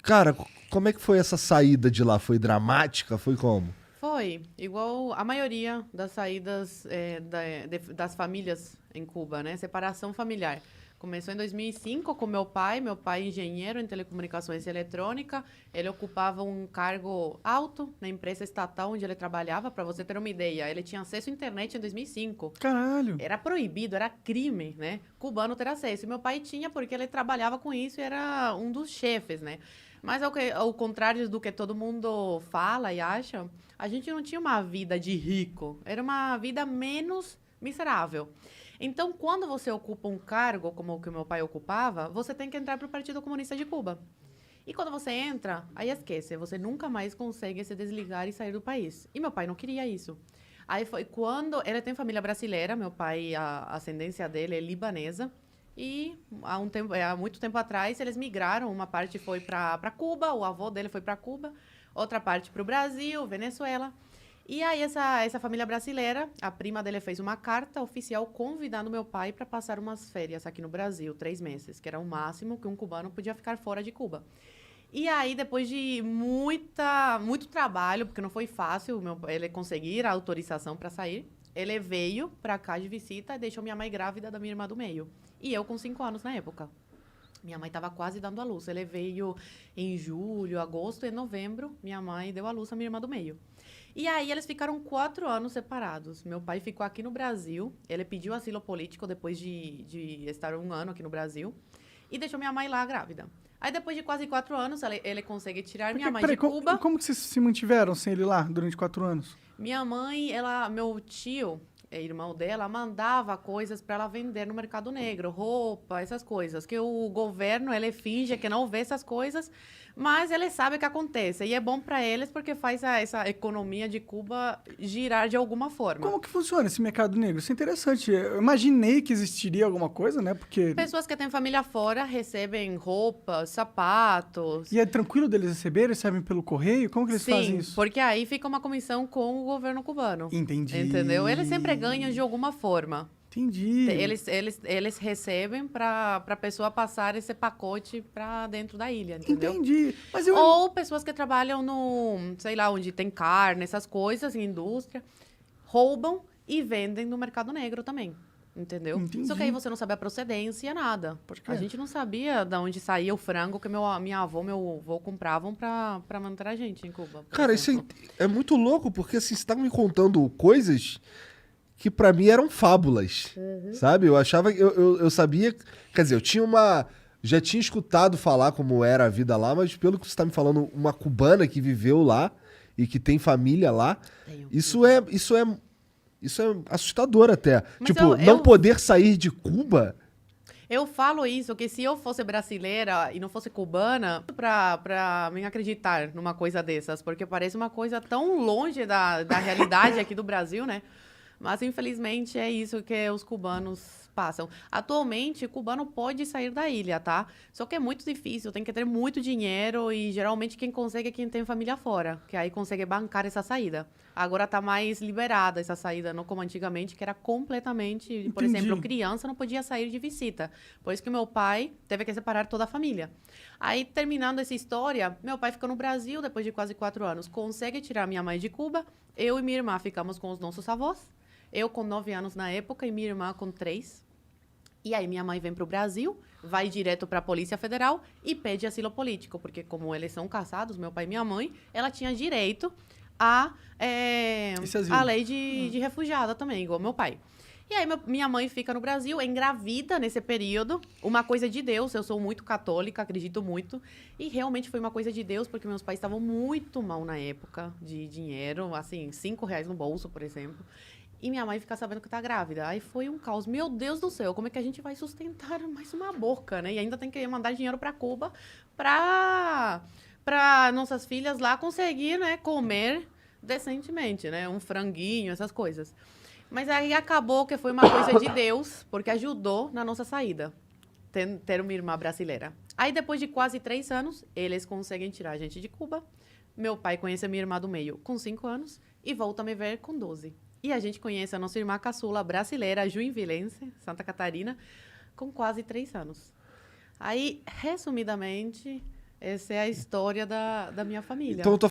Cara, como é que foi essa saída de lá? Foi dramática? Foi como? Foi igual a maioria das saídas das famílias em Cuba, né? Separação familiar. Começou em 2005 com meu pai engenheiro em telecomunicações e eletrônica. Ele ocupava um cargo alto na empresa estatal onde ele trabalhava, para você ter uma ideia. Ele tinha acesso à internet em 2005. Caralho. Era proibido, era crime, né? Cubano ter acesso. E meu pai tinha porque ele trabalhava com isso e era um dos chefes, né? Mas ao contrário do que todo mundo fala e acha, a gente não tinha uma vida de rico. Era uma vida menos miserável. Então, quando você ocupa um cargo como o que meu pai ocupava, você tem que entrar para o Partido Comunista de Cuba. E quando você entra, aí esquece, você nunca mais consegue se desligar e sair do país. E meu pai não queria isso. Aí foi quando ele tem família brasileira, meu pai, a ascendência dele é libanesa. E há muito tempo atrás eles migraram, uma parte foi para Cuba, o avô dele foi para Cuba, outra parte para o Brasil, Venezuela. E aí essa família brasileira, a prima dele fez uma carta oficial convidando meu pai para passar umas férias aqui no Brasil, 3 meses, que era o máximo que um cubano podia ficar fora de Cuba. E aí, depois de muito trabalho, porque não foi fácil ele conseguir a autorização para sair, ele veio para cá de visita e deixou minha mãe grávida da minha irmã do meio. E eu com 5 anos na época. Minha mãe estava quase dando à luz. Ele veio em julho, agosto e novembro. Minha mãe deu à luz a minha irmã do meio. E aí eles ficaram 4 anos separados. Meu pai ficou aqui no Brasil. Ele pediu asilo político depois de estar 1 ano aqui no Brasil. E deixou minha mãe lá grávida. Aí depois de quase 4 anos, ele consegue tirar minha mãe Peraí, de Cuba. como que vocês se mantiveram sem ele lá durante 4 anos? Minha mãe, meu tio, irmão dela, mandava coisas para ela vender no mercado negro, roupa, essas coisas. Que o governo, ele finge que não vê essas coisas, mas ele sabe o que acontece. E é bom para eles porque faz essa economia de Cuba girar de alguma forma. Como que funciona esse mercado negro? Isso é interessante. Eu imaginei que existiria alguma coisa, né? Porque... Pessoas que têm família fora recebem roupas, sapatos. E é tranquilo deles receberem? Recebem pelo correio? Como que eles fazem isso? Porque aí fica uma comissão com o governo cubano. Entendi. Entendeu? Eles sempre ganham de alguma forma. Entendi. Eles recebem para a pessoa passar esse pacote para dentro da ilha, entendeu? Entendi. Mas Ou pessoas que trabalham no, sei lá, onde tem carne, essas coisas, em indústria, roubam e vendem no mercado negro também. Entendeu? Entendi. Só que aí você não sabe a procedência, nada. A gente não sabia de onde saía o frango que minha avó, meu avô compravam para manter a gente em Cuba. Cara, isso é muito louco, porque assim, você tá me contando coisas que pra mim eram fábulas, sabe? Eu achava, eu sabia, quer dizer, já tinha escutado falar como era a vida lá, mas pelo que você tá me falando, uma cubana que viveu lá e que tem família lá, Tenho. isso é assustador até. Mas Tipo, não poder sair de Cuba. Eu falo isso, que se eu fosse brasileira e não fosse cubana, pra me acreditar numa coisa dessas, porque parece uma coisa tão longe da realidade aqui do Brasil, né? Mas, infelizmente, é isso que os cubanos passam. Atualmente, o cubano pode sair da ilha, tá? Só que é muito difícil, tem que ter muito dinheiro e, geralmente, quem consegue é quem tem família fora, que aí consegue bancar essa saída. Agora tá mais liberada essa saída, não como antigamente, que era completamente... Por Entendi. exemplo, criança não podia sair de visita. Por isso que meu pai teve que separar toda a família. Aí, terminando essa história, meu pai ficou no Brasil depois de quase 4 anos. Consegue tirar minha mãe de Cuba. Eu e minha irmã ficamos com os nossos avós. Eu com 9 anos na época e minha irmã com 3. E aí minha mãe vem para o Brasil, vai direto para a Polícia Federal e pede asilo político, porque como eles são casados, meu pai e minha mãe, ela tinha direito Esse asilo. a lei de refugiada também, igual meu pai. E aí minha mãe fica no Brasil, engravida nesse período, uma coisa de Deus, eu sou muito católica, acredito muito, e realmente foi uma coisa de Deus, porque meus pais estavam muito mal na época de dinheiro, assim, R$ 5 no bolso, por exemplo. E minha mãe fica sabendo que tá grávida. Aí foi um caos. Meu Deus do céu, como é que a gente vai sustentar mais uma boca, né? E ainda tem que mandar dinheiro para Cuba para nossas filhas lá conseguir, né, comer decentemente, né? Um franguinho, essas coisas. Mas aí acabou que foi uma coisa de Deus, porque ajudou na nossa saída. Ter uma irmã brasileira. Aí depois de quase 3 anos, eles conseguem tirar a gente de Cuba. Meu pai conhece a minha irmã do meio com 5 anos e volta a me ver com 12. E a gente conhece a nossa irmã caçula brasileira, juinvilense, Santa Catarina, com quase 3 anos. Aí, resumidamente, Essa é a história da minha família. Então eu tô